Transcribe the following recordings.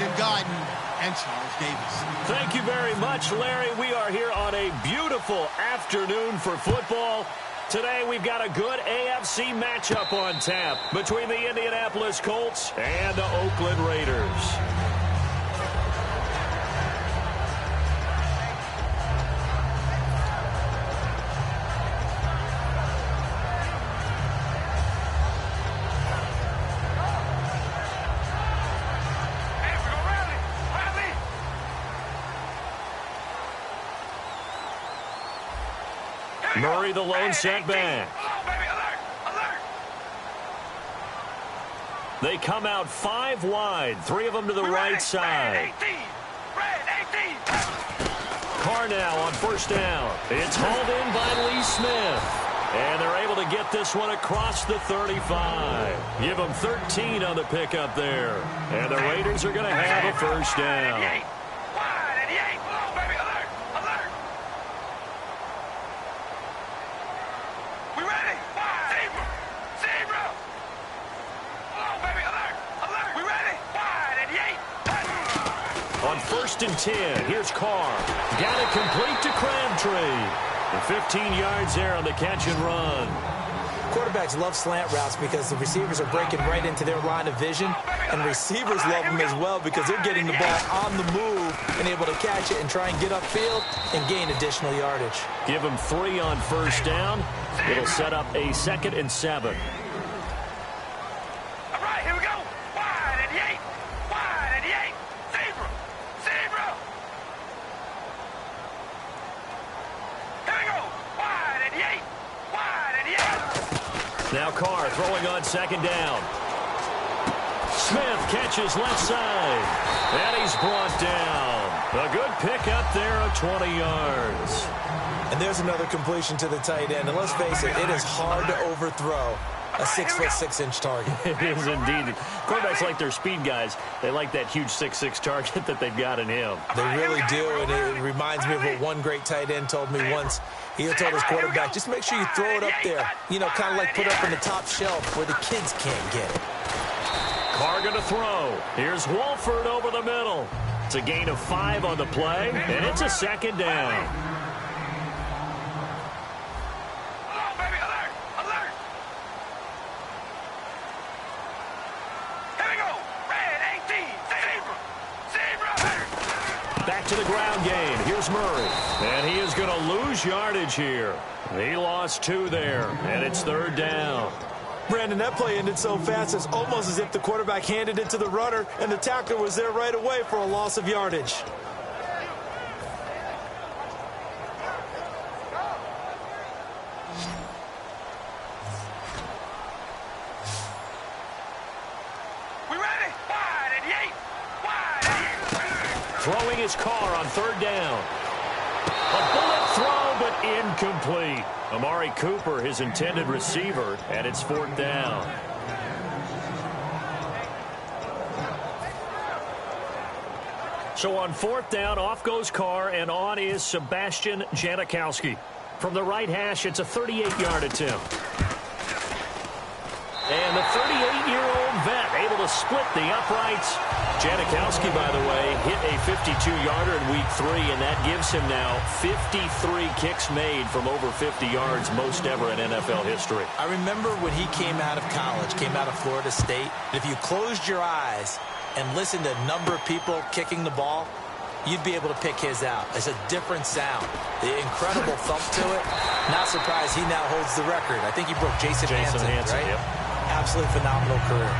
Brandon Gaudin and Charles Davis. Thank you very much, Larry. We are here on a beautiful afternoon for football. Today we've got a good AFC matchup on tap between the Indianapolis Colts and the Oakland Raiders. Murray, the lone setback. They come out 5 wide, 3 of them to the right side. Carr now on first down. It's hauled in by Lee Smith. And they're able to get this one across the 35. Give them 13 on the pickup there. And the Raiders are going to have a first down. First and 10. Here's Carr. Got it complete to Crabtree. And 15 yards there on the catch and run. Quarterbacks love slant routes because the receivers are breaking right into their line of vision. And receivers love them as well because they're getting the ball on the move and able to catch it and try and get upfield and gain additional yardage. Give them 3 on first down. It'll set up a 2nd and 7. Now Carr throwing on 2nd down. Smith catches left side. And he's brought down. A good pickup there of 20 yards. And there's another completion to the tight end. And let's face it, it is hard to overthrow a 6'6" target. It is indeed. Quarterbacks like their speed guys. They like that huge 6'6" target that they've got in him. They really do, and it reminds me of what one great tight end told me once. He told his quarterback, just make sure you throw it up there. You know, kind of like put up on the top shelf where the kids can't get it. Carr going to throw. Here's Wolford over the middle. It's a gain of 5 on the play, and it's a 2nd down. To the ground game. Here's Murray. And he is going to lose yardage here. He lost 2 there. And it's 3rd down. Brandon, that play ended so fast, it's almost as if the quarterback handed it to the runner and the tackler was there right away for a loss of yardage. Throwing his Carr on 3rd down. A bullet throw, but incomplete. Amari Cooper, his intended receiver, and it's 4th down. So on 4th down, off goes Carr, and on is Sebastian Janikowski. From the right hash, it's a 38-yard attempt. And the 38-year-old vet able to split the uprights. Janikowski, by the way, hit a 52-yarder in Week 3, and that gives him now 53 kicks made from over 50 yards, most ever in NFL history. I remember when he came out of college, came out of Florida State. If you closed your eyes and listened to a number of people kicking the ball, you'd be able to pick his out. It's a different sound. The incredible thump to it. Not surprised he now holds the record. I think he broke Jason Hansen, right? Yep. Absolutely phenomenal career.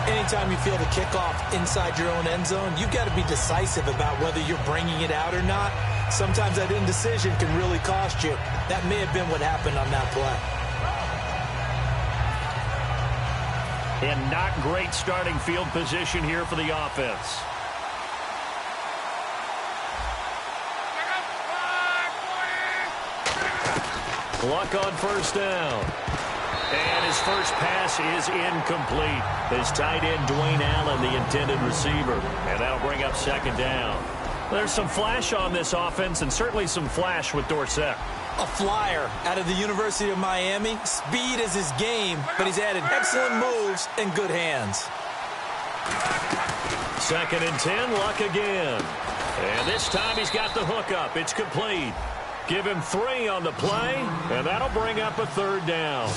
Anytime you feel the kickoff inside your own end zone, you've got to be decisive about whether you're bringing it out or not. Sometimes that indecision can really cost you. That may have been what happened on that play. And not great starting field position here for the offense. Luck on first down. And his first pass is incomplete. His tight end, Dwayne Allen, the intended receiver. And that'll bring up 2nd down. There's some flash on this offense and certainly some flash with Dorsett. A flyer out of the University of Miami. Speed is his game, but he's added excellent moves and good hands. 2nd and 10, Luck again. And this time he's got the hook up. It's complete. Give him 3 on the play, and that'll bring up a 3rd down.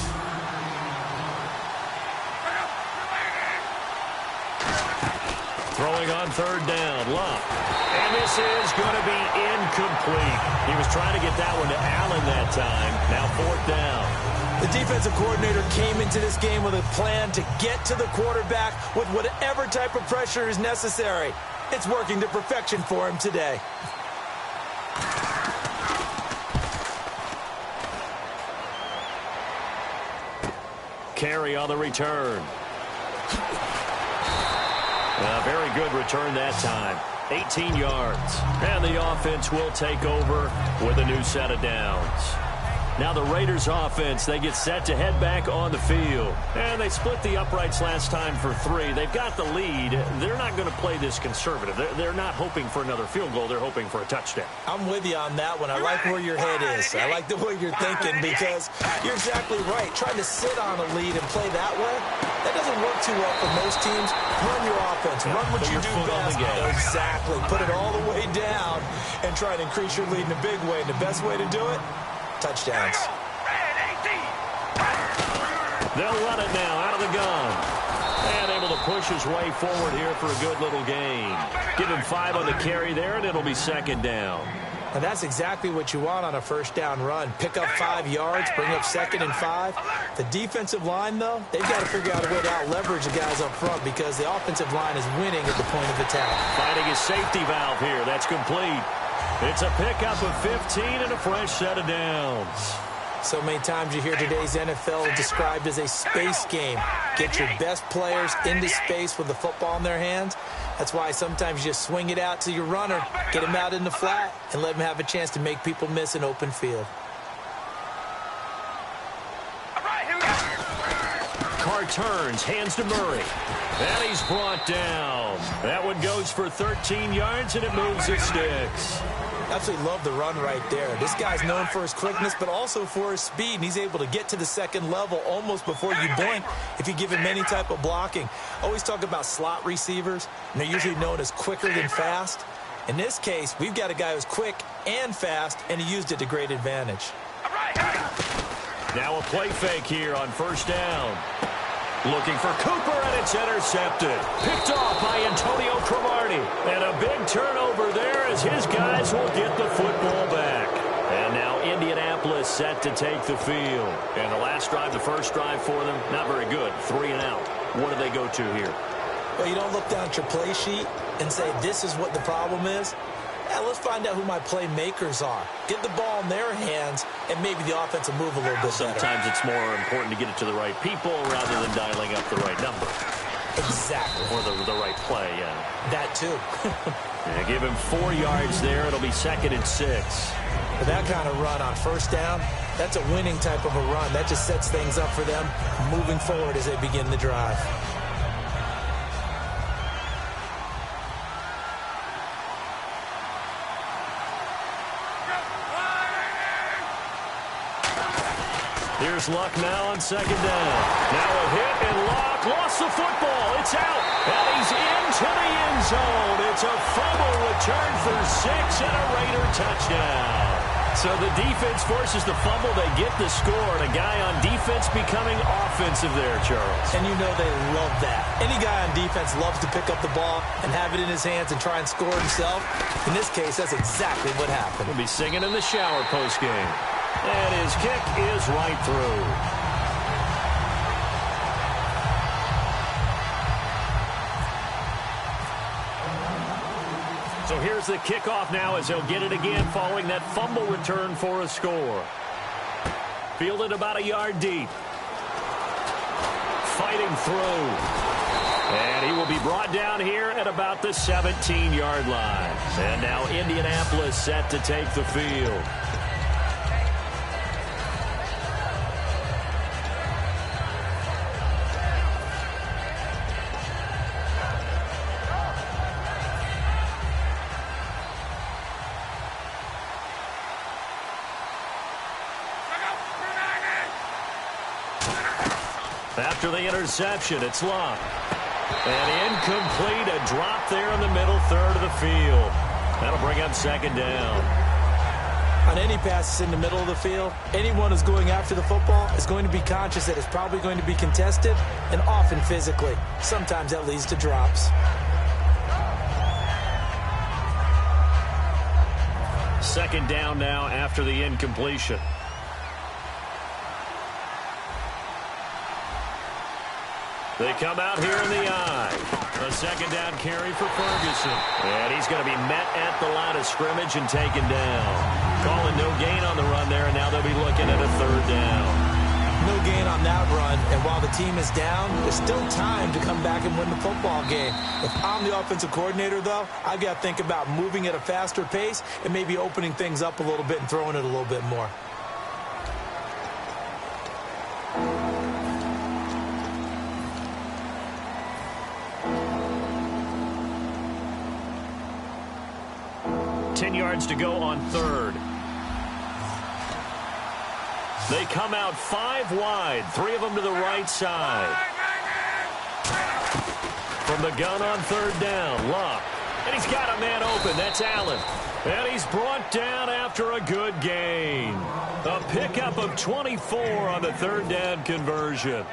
Throwing on 3rd down, Luck. And this is going to be incomplete. He was trying to get that one to Allen that time. Now 4th down. The defensive coordinator came into this game with a plan to get to the quarterback with whatever type of pressure is necessary. It's working to perfection for him today. Carry on the return. A very good return that time. 18 yards. And the offense will take over with a new set of downs. Now the Raiders offense, they get set to head back on the field. And they split the uprights last time for 3. They've got the lead. They're not going to play this conservative. They're not hoping for another field goal. They're hoping for a touchdown. I'm with you on that one. I like where your head is. I like the way you're thinking because you're exactly right. Trying to sit on a lead and play that way, that doesn't work too well for most teams. Run your offense. Run what you do best. Exactly. Put it all the way down and try to increase your lead in a big way. And the best way to do it, touchdowns. They'll run it now out of the gun. And able to push his way forward here for a good little gain. Give him 5 on the carry there, and it'll be 2nd down. And that's exactly what you want on a 1st down run. Pick up 5 yards, bring up 2nd and 5. The defensive line, though, they've got to figure out a way to out-leverage the guys up front because the offensive line is winning at the point of attack. Finding his safety valve here. That's complete. It's a pickup of 15 and a fresh set of downs. So many times you hear today's NFL described as a space game. Get your best players into space with the football in their hands. That's why sometimes you just swing it out to your runner, get him out in the flat, and let him have a chance to make people miss an open field. Carr turns, hands to Murray. And he's brought down. That one goes for 13 yards, and it moves the sticks. Absolutely love the run right there. This guy's known for his quickness, but also for his speed. And he's able to get to the 2nd level almost before you blink if you give him any type of blocking. Always talk about slot receivers, and they're usually known as quicker than fast. In this case, we've got a guy who's quick and fast, and he used it to great advantage. Now a play fake here on 1st down. Looking for Cooper, and it's intercepted. Picked off by Antonio Cromartie. And a big turnover there as his guys will get the football back. And now Indianapolis set to take the field. And the last drive, the first drive for them, not very good. 3 and out. What do they go to here? Well, you don't look down at your play sheet and say, this is what the problem is. Yeah, let's find out who my playmakers are. Get the ball in their hands, and maybe the offense will move a little bit better. Sometimes it's more important to get it to the right people rather than dialing up the right number. Exactly. Or the right play, yeah. That too. Yeah, give him 4 yards there. It'll be 2nd and 6. For that kind of run on 1st down, that's a winning type of a run. That just sets things up for them moving forward as they begin the drive. Here's Luck now on 2nd down. Now a hit, and Luck lost the football. It's out, and he's into the end zone. It's a fumble return for 6 and a Raider touchdown. So the defense forces the fumble. They get the score, and a guy on defense becoming offensive there, Charles. And you know they love that. Any guy on defense loves to pick up the ball and have it in his hands and try and score himself. In this case, that's exactly what happened. He'll be singing in the shower postgame. And his kick is right through. So here's the kickoff now as he'll get it again following that fumble return for a score. Fielded about a yard deep. Fighting through. And he will be brought down here at about the 17-yard line. And now Indianapolis set to take the field. After the interception, it's Luck. And incomplete, a drop there in the middle third of the field. That'll bring up second down. On any passes in the middle of the field, anyone who's going after the football is going to be conscious that it's probably going to be contested and often physically. Sometimes that leads to drops. Second down now after the incompletion. They come out here in the eye. A second down carry for Ferguson. And he's going to be met at the line of scrimmage and taken down. Calling no gain on the run there, and now they'll be looking at a third down. No gain on that run, and while the team is down, there's still time to come back and win the football game. If I'm the offensive coordinator, though, I've got to think about moving at a faster pace and maybe opening things up a little bit and throwing it a little bit more. Yards to go on third. They come out 5 wide, 3 of them to the right side. From the gun on third down, Luck. And he's got a man open. That's Allen. And he's brought down after a good gain. A pickup of 24 on the third down conversion.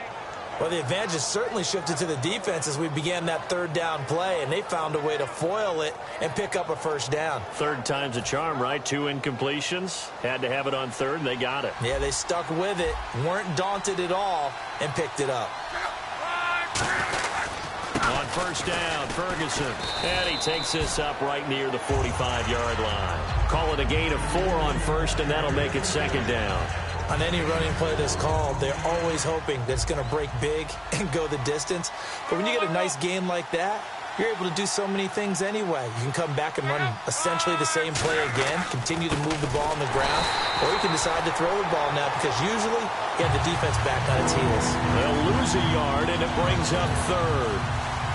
Well, the advantage has certainly shifted to the defense as we began that third down play, and they found a way to foil it and pick up a first down. Third time's a charm, right? 2 incompletions. Had to have it on third, and they got it. Yeah, they stuck with it, weren't daunted at all, and picked it up. On first down, Ferguson. And he takes this up right near the 45-yard line. Call it a gain of 4 on first, and that'll make it second down. On any running play that's called, they're always hoping that it's going to break big and go the distance. But when you get a nice game like that, you're able to do so many things anyway. You can come back and run essentially the same play again, continue to move the ball on the ground, or you can decide to throw the ball now because usually you have the defense back on its heels. They'll lose a yard, and it brings up third.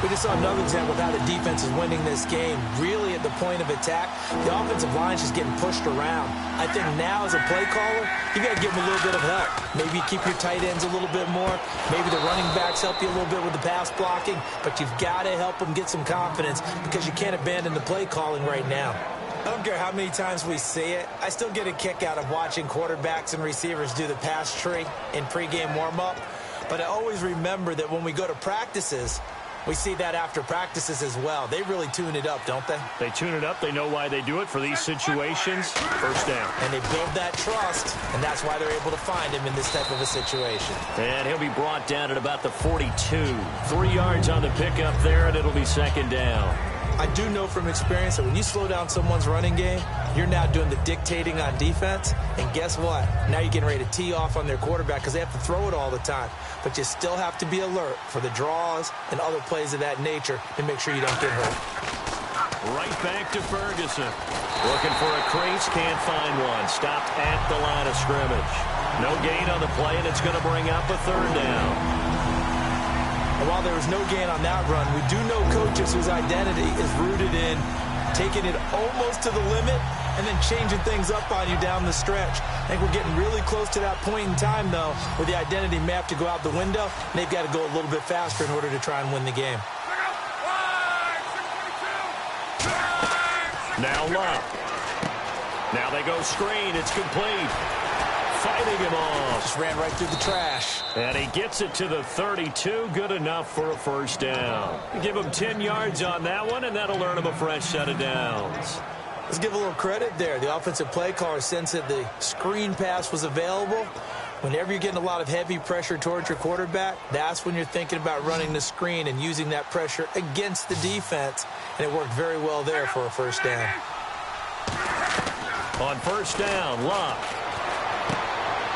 We just saw another example of how the defense is winning this game. Really at the point of attack, the offensive line's just getting pushed around. I think now as a play caller, you got to give them a little bit of help. Maybe keep your tight ends a little bit more. Maybe the running backs help you a little bit with the pass blocking. But you've got to help them get some confidence because you can't abandon the play calling right now. I don't care how many times we see it. I still get a kick out of watching quarterbacks and receivers do the pass tree in pregame warm-up. But I always remember that when we go to practices, we see that after practices as well. They really tune it up, don't they? They tune it up. They know why they do it for these situations. First down. And they build that trust, and that's why they're able to find him in this type of a situation. And he'll be brought down at about the 42. 3 yards on the pickup there, and it'll be second down. I do know from experience that when you slow down someone's running game, you're now doing the dictating on defense. And guess what? Now you're getting ready to tee off on their quarterback because they have to throw it all the time. But you still have to be alert for the draws and other plays of that nature to make sure you don't get hurt. Right back to Ferguson. Looking for a crease, can't find one. Stopped at the line of scrimmage. No gain on the play, and it's going to bring up a third down. And while there was no gain on that run, we do know coaches whose identity is rooted in taking it almost to the limit and then changing things up on you down the stretch. I think we're getting really close to that point in time, though, where the identity may have to go out the window, and they've got to go a little bit faster in order to try and win the game. Now Luck. Now they go screen. It's complete. Fighting him off. Just ran right through the trash. And he gets it to the 32. Good enough for a first down. Give him 10 yards on that one, and that'll earn him a fresh set of downs. Let's give a little credit there. The offensive play caller sensed that the screen pass was available. Whenever you're getting a lot of heavy pressure towards your quarterback, that's when you're thinking about running the screen and using that pressure against the defense. And it worked very well there for a first down. On first down, Luck.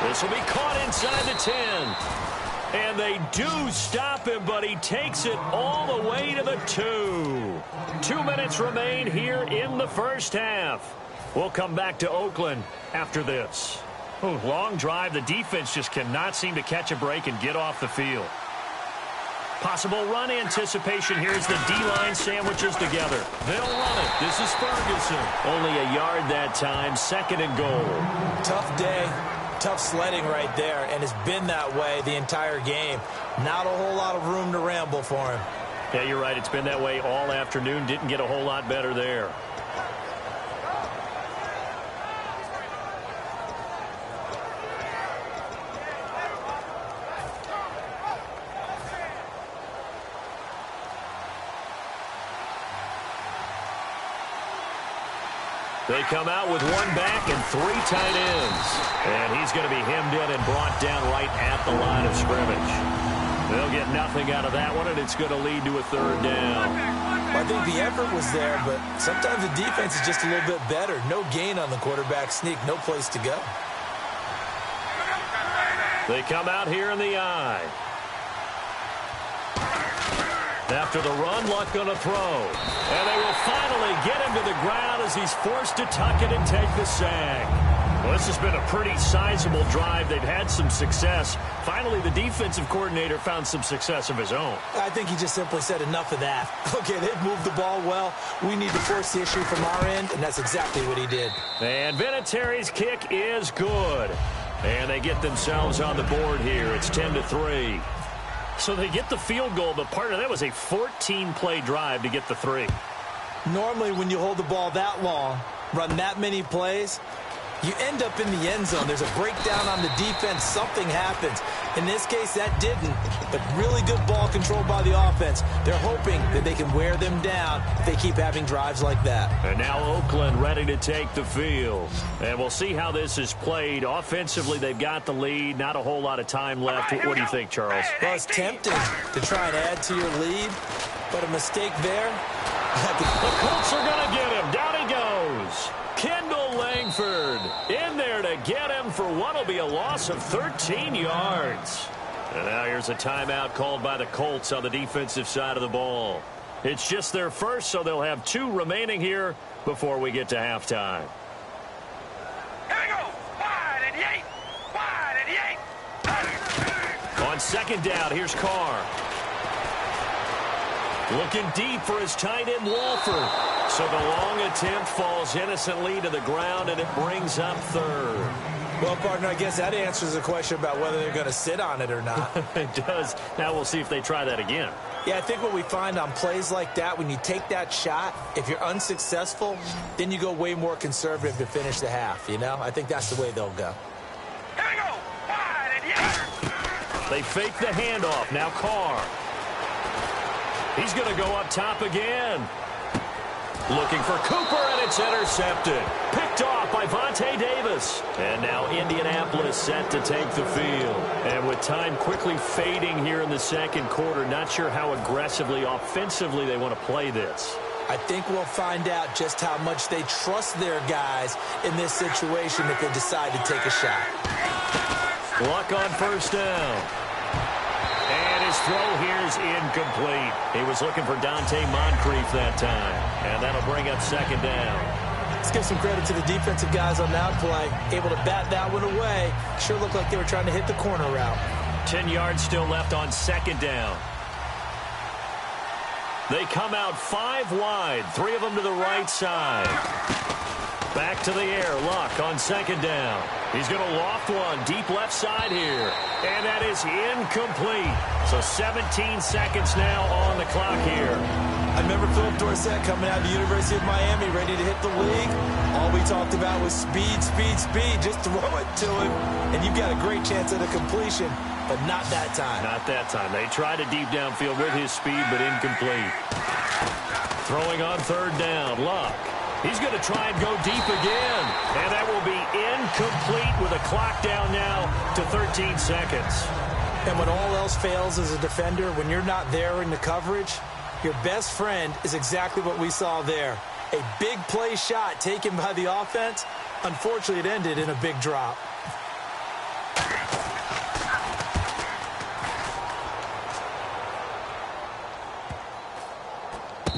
This will be caught inside the 10. And they do stop him, but he takes it all the way to the 2. 2 minutes remain here in the first half. We'll come back to Oakland after this. Ooh, long drive. The defense just cannot seem to catch a break and get off the field. Possible run anticipation. Here's the D-line sandwiches together. They'll run it. This is Ferguson. Only a yard that time. Second and goal. Tough day. Tough sledding right there, and it's been that way the entire game. Not a whole lot of room to ramble for him. Yeah, you're right. It's been that way all afternoon. Didn't get a whole lot better there. They come out with one back and 3 tight ends. And he's going to be hemmed in and brought down right at the line of scrimmage. They'll get nothing out of that one, and it's going to lead to a 3rd down. I think the effort was there, but sometimes the defense is just a little bit better. No gain on the quarterback sneak, no place to go. They come out here in the eye. After the run, Luck going to throw. And they will finally get him to the ground as he's forced to tuck it and take the sack. Well, this has been a pretty sizable drive. They've had some success. Finally, the defensive coordinator found some success of his own. I think he just simply said enough of that. Okay, they've moved the ball well. We need to force the issue from our end, and that's exactly what he did. And Vinatieri's kick is good. And they get themselves on the board here. It's 10-3. So they get the field goal, but part of that was a 14-play drive to get the 3. Normally, when you hold the ball that long, run that many plays, you end up in the end zone. There's a breakdown on the defense. Something happens. In this case, that didn't, but really good ball control by the offense. They're hoping that they can wear them down if they keep having drives like that. And now Oakland ready to take the field. And we'll see how this is played. Offensively, they've got the lead. Not a whole lot of time left. What do you think, Charles? Well, it's tempting to try and add to your lead, but a mistake there. The Colts are going to get him. Down he goes. Kendall Langford in there to get him for what will be a loss of 13 yards. And now here's a timeout called by the Colts on the defensive side of the ball. It's just their first, so they'll have 2 remaining here before we get to halftime. Here we go. Wide and yay. Wide and yay. On 2nd down, here's Carr. Looking deep for his tight end, Walford. So the long attempt falls innocently to the ground, and it brings up 3rd. Well, partner, I guess that answers the question about whether they're going to sit on it or not. It does. Now we'll see if they try that again. Yeah, I think what we find on plays like that, when you take that shot, if you're unsuccessful, then you go way more conservative to finish the half, you know? I think that's the way they'll go. Here we go. Wide and yay. They fake the handoff. Now Carr. He's going to go up top again. Looking for Cooper, and it's intercepted. Picked off by Vontae Davis. And now Indianapolis set to take the field. And with time quickly fading here in the 2nd quarter, not sure how aggressively, offensively they want to play this. I think we'll find out just how much they trust their guys in this situation if they decide to take a shot. Luck on 1st down. And his throw here is incomplete. He was looking for Dante Moncrief that time. And that'll bring up 2nd down. Let's give some credit to the defensive guys on that play. Able to bat that one away. Sure looked like they were trying to hit the corner route. 10 yards still left on 2nd down. They come out 5 wide. 3 of them to the right side. Back to the air. Luck on 2nd down. He's going to loft one deep left side here. And that is incomplete. So 17 seconds now on the clock here. I remember Philip Dorsett coming out of the University of Miami ready to hit the league. All we talked about was speed, speed, speed. Just throw it to him. And you've got a great chance at a completion, but not that time. Not that time. They tried a deep downfield with his speed, but incomplete. Throwing on 3rd down. Luck. He's going to try and go deep again. And that will be incomplete with a clock down now to 13 seconds. And when all else fails as a defender, when you're not there in the coverage, your best friend is exactly what we saw there. A big play shot taken by the offense. Unfortunately, it ended in a big drop.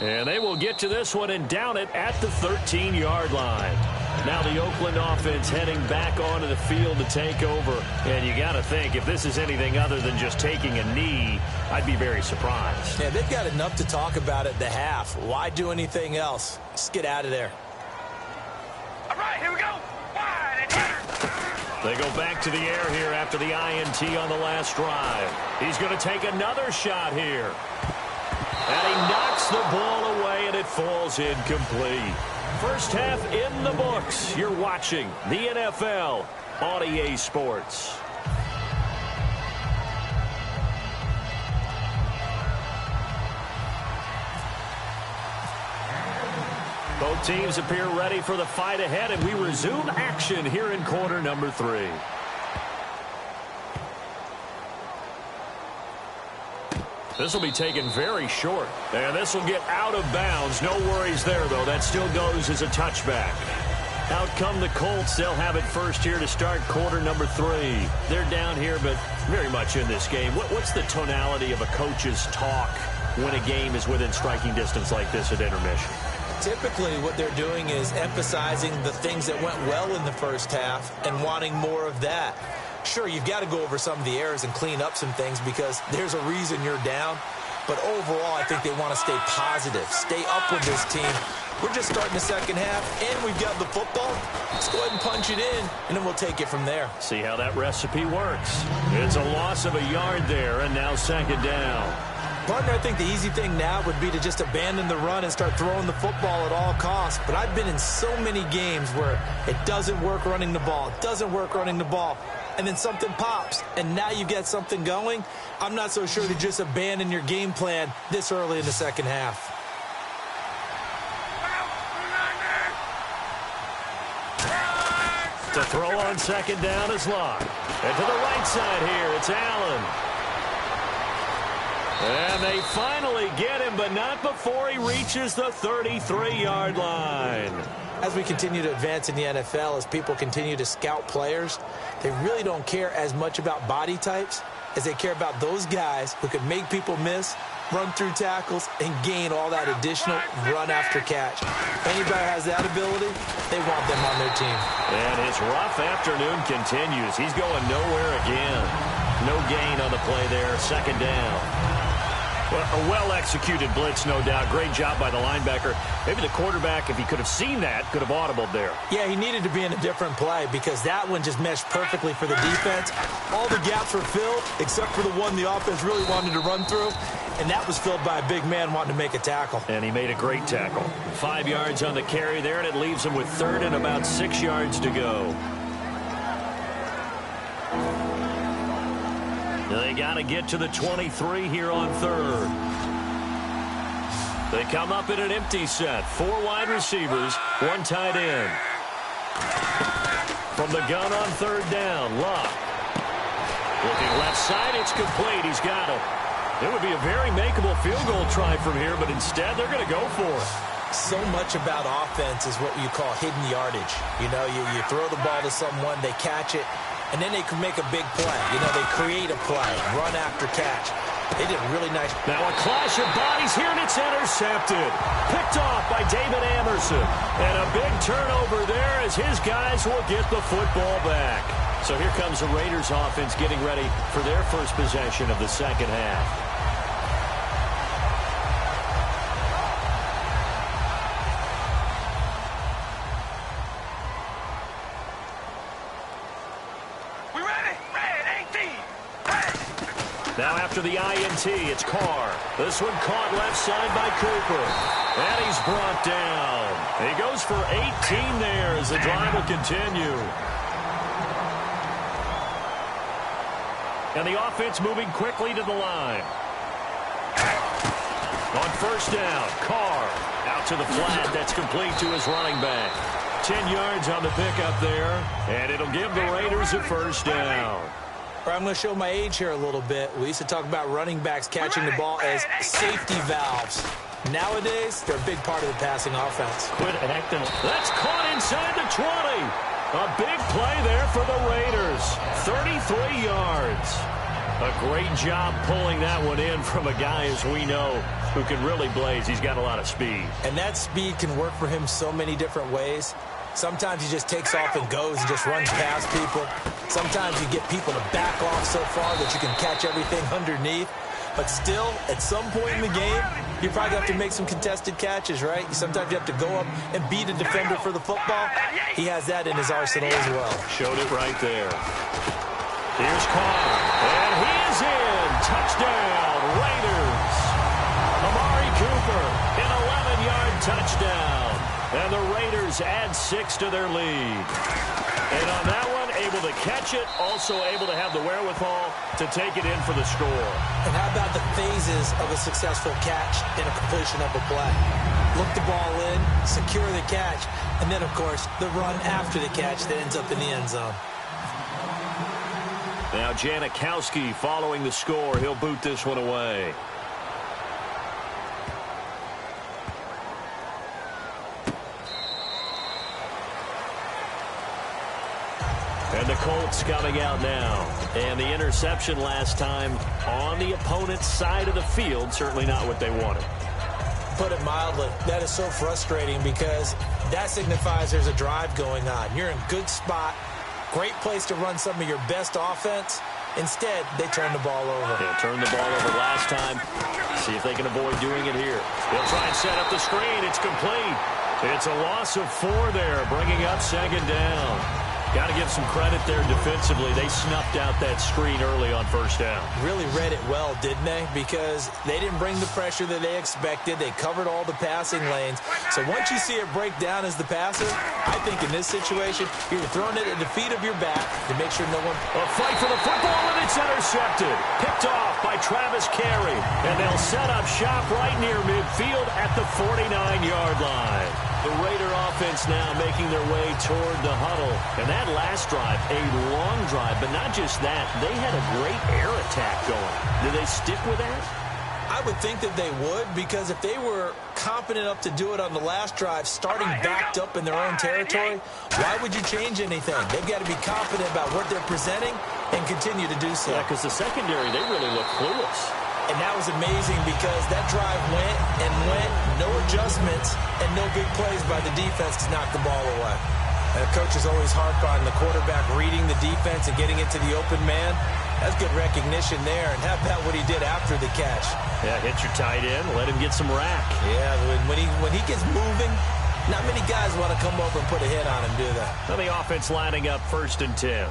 And they will get to this one and down it at the 13-yard line. Now the Oakland offense heading back onto the field to take over. And you got to think, if this is anything other than just taking a knee, I'd be very surprised. Yeah, they've got enough to talk about at the half. Why do anything else? Just get out of there. All right, here we go. Wide and yay. They go back to the air here after the INT on the last drive. He's going to take another shot here. And he knocks the ball away, and it falls incomplete. First half in the books. You're watching the NFL on EA Sports. Both teams appear ready for the fight ahead, and we resume action here in quarter number 3. This will be taken very short, and this will get out of bounds. No worries there, though. That still goes as a touchback. Out come the Colts. They'll have it first here to start quarter number 3. They're down here, but very much in this game. What's the tonality of a coach's talk when a game is within striking distance like this at intermission? Typically, what they're doing is emphasizing the things that went well in the first half and wanting more of that. Sure, you've got to go over some of the errors and clean up some things because there's a reason you're down. But overall, I think they want to stay positive, stay up with this team. We're just starting the second half, and we've got the football. Let's go ahead and punch it in, and then we'll take it from there. See how that recipe works. It's a loss of a yard there, and now second down. Partner, I think the easy thing now would be to just abandon the run and start throwing the football at all costs. But I've been in so many games where it doesn't work running the ball. It doesn't work running the ball. And then something pops, and now you get something going. I'm not so sure to just abandon your game plan this early in the second half. To throw on second down is Locke. And to the right side here, it's Allen. And they finally get him, but not before he reaches the 33-yard line. As we continue to advance in the NFL, as people continue to scout players, they really don't care as much about body types as they care about those guys who can make people miss, run through tackles, and gain all that additional run after catch. If anybody has that ability, they want them on their team. And his rough afternoon continues. He's going nowhere again. No gain on the play there, second down. A well-executed blitz, no doubt. Great job by the linebacker. Maybe the quarterback, if he could have seen that, could have audibled there. Yeah, he needed to be in a different play because that one just meshed perfectly for the defense. All the gaps were filled except for the one the offense really wanted to run through, and that was filled by a big man wanting to make a tackle. And he made a great tackle. 5 yards on the carry there, and it leaves him with third and about 6 yards to go. They got to get to the 23 here on third. They come up in an empty set. 4 wide receivers, 1 tight end. From the gun on third down, Locke. Looking left side, it's complete. He's got it. It would be a very makeable field goal try from here, but instead they're going to go for it. So much about offense is what you call hidden yardage. You know, you throw the ball to someone, they catch it, and then they can make a big play. You know, they create a play, run after catch. They did really nice. Now a clash of bodies here, and it's intercepted. Picked off by David Anderson. And a big turnover there as his guys will get the football back. So here comes the Raiders offense getting ready for their first possession of the second half. Now after the INT, it's Carr. This one caught left side by Cooper. And he's brought down. He goes for 18 there as the drive will continue. And the offense moving quickly to the line. On first down, Carr out to the flat. That's complete to his running back. 10 yards on the pickup there. And it'll give the Raiders a first down. I'm going to show my age here a little bit. We used to talk about running backs catching the ball as safety valves. Nowadays, they're a big part of the passing offense. Quit acting. That's caught inside the 20. A big play there for the Raiders. 33 yards. A great job pulling that one in from a guy, as we know, who can really blaze. He's got a lot of speed. And that speed can work for him so many different ways. Sometimes he just takes off and goes and just runs past people. Sometimes you get people to back off so far that you can catch everything underneath. But still, at some point in the game, you probably have to make some contested catches, right? Sometimes you have to go up and beat a defender for the football. He has that in his arsenal as well. Showed it right there. Here's Carr. And he is in. Touchdown, Raiders. Amari touchdown. And the Raiders add 6 to their lead. And on that one, able to catch it, also able to have the wherewithal to take it in for the score. And how about the phases of a successful catch and a completion of a play? Look the ball in, secure the catch, and then, of course, the run after the catch that ends up in the end zone. Now Janikowski following the score. He'll boot this one away. And the Colts coming out now. And the interception last time on the opponent's side of the field, certainly not what they wanted. Put it mildly, that is so frustrating because that signifies there's a drive going on. You're in a good spot, great place to run some of your best offense. Instead, they turn the ball over. They turned the ball over last time. See if they can avoid doing it here. They'll try and set up the screen. It's complete. It's a loss of 4 there, bringing up 2nd down. Got to give some credit there defensively. They snuffed out that screen early on 1st down. Really read it well, didn't they? Because they didn't bring the pressure that they expected. They covered all the passing lanes. So once you see it break down as the passer, I think in this situation, you're throwing it at the feet of your back to make sure no one... A fight for the football, and it's intercepted. Picked off by Travis Carey. And they'll set up shop right near midfield at the 49-yard line. The Raider offense now making their way toward the huddle. And that last drive, a long drive, but not just that. They had a great air attack going. Do they stick with that? I would think that they would, because if they were confident enough to do it on the last drive, starting backed up in their own territory, why would you change anything? They've got to be confident about what they're presenting and continue to do so. Yeah, because the secondary, they really look clueless. And that was amazing because that drive went and went, no adjustments, and no big plays by the defense to knock the ball away. And the coaches always harp on the quarterback reading the defense and getting into the open man. That's good recognition there. And how about what he did after the catch? Yeah, hit your tight end, let him get some rack. Yeah, when he gets moving, not many guys want to come over and put a hit on him, do they? Well, the offense lining up 1st and 10.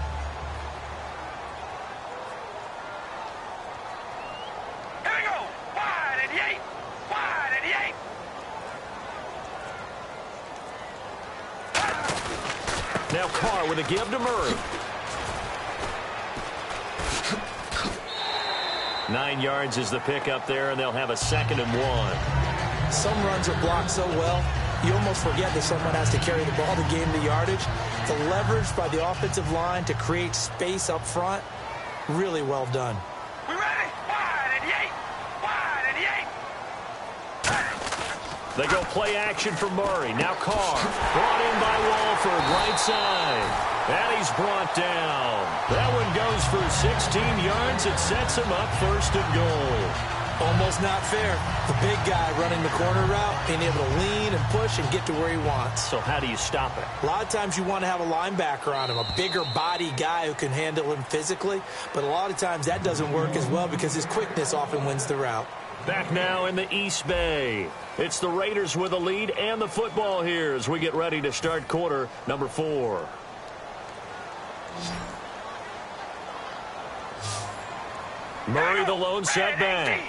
Now Carr with a give to Murray. 9 yards is the pickup there, and they'll have a 2nd and 1. Some runs are blocked so well, you almost forget that someone has to carry the ball to gain the yardage. The leverage by the offensive line to create space up front, really well done. We ready? Wide and eight. Wide and eight. They go play action for Murray. Now Carr brought in by Walford, right side. And he's brought down. That one goes for 16 yards. It sets him up 1st and goal. Almost not fair. The big guy running the corner route, being able to lean and push and get to where he wants. So how do you stop it? A lot of times you want to have a linebacker on him, a bigger body guy who can handle him physically. But a lot of times that doesn't work as well because his quickness often wins the route. Back now in the East Bay. It's the Raiders with a lead and the football here as we get ready to start quarter number 4. Murray the lone setback.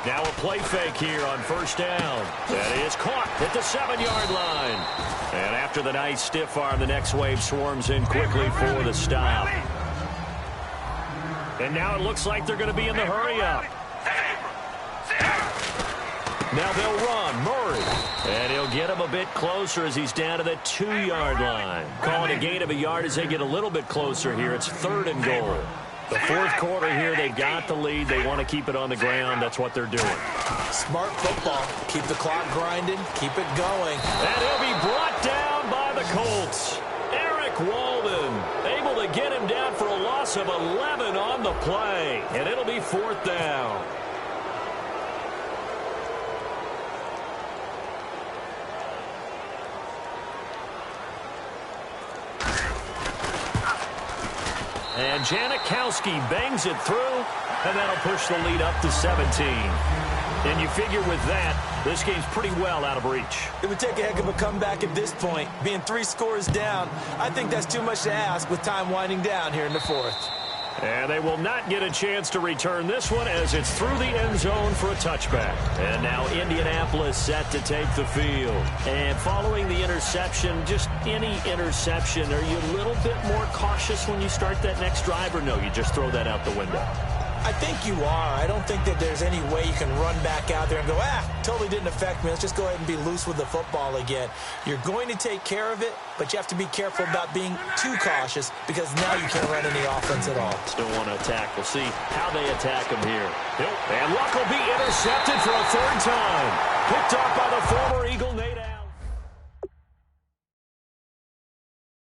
Now a play fake here on 1st down. That is caught at the 7-yard line. And after the nice stiff arm, the next wave swarms in quickly for the stop. And now it looks like they're going to be in the hurry-up. Now they'll run. Murray. And he'll get him a bit closer as he's down to the 2-yard line. Calling a gain of a yard as they get a little bit closer here. It's 3rd and goal. The 4th quarter here, they've got the lead. They want to keep it on the ground. That's what they're doing. Smart football. Keep the clock grinding. Keep it going. And he'll be brought down by the Colts. Eric Walden able to get him down for a loss of 11 on the play. And it'll be 4th down. And Janikowski bangs it through, and that'll push the lead up to 17. And you figure with that, this game's pretty well out of reach. It would take a heck of a comeback at this point. Being 3 scores down, I think that's too much to ask with time winding down here in the 4th. And they will not get a chance to return this one as it's through the end zone for a touchback. And now Indianapolis set to take the field. And following the interception, just any interception, are you a little bit more cautious when you start that next drive, or no, you just throw that out the window? I think you are. I don't think that there's any way you can run back out there and go, totally didn't affect me. Let's just go ahead and be loose with the football again. You're going to take care of it, but you have to be careful about being too cautious because now you can't run any offense at all. Still want to attack. We'll see how they attack him here. And Luck will be intercepted for a third time. Picked off by the former Eagle, Nate.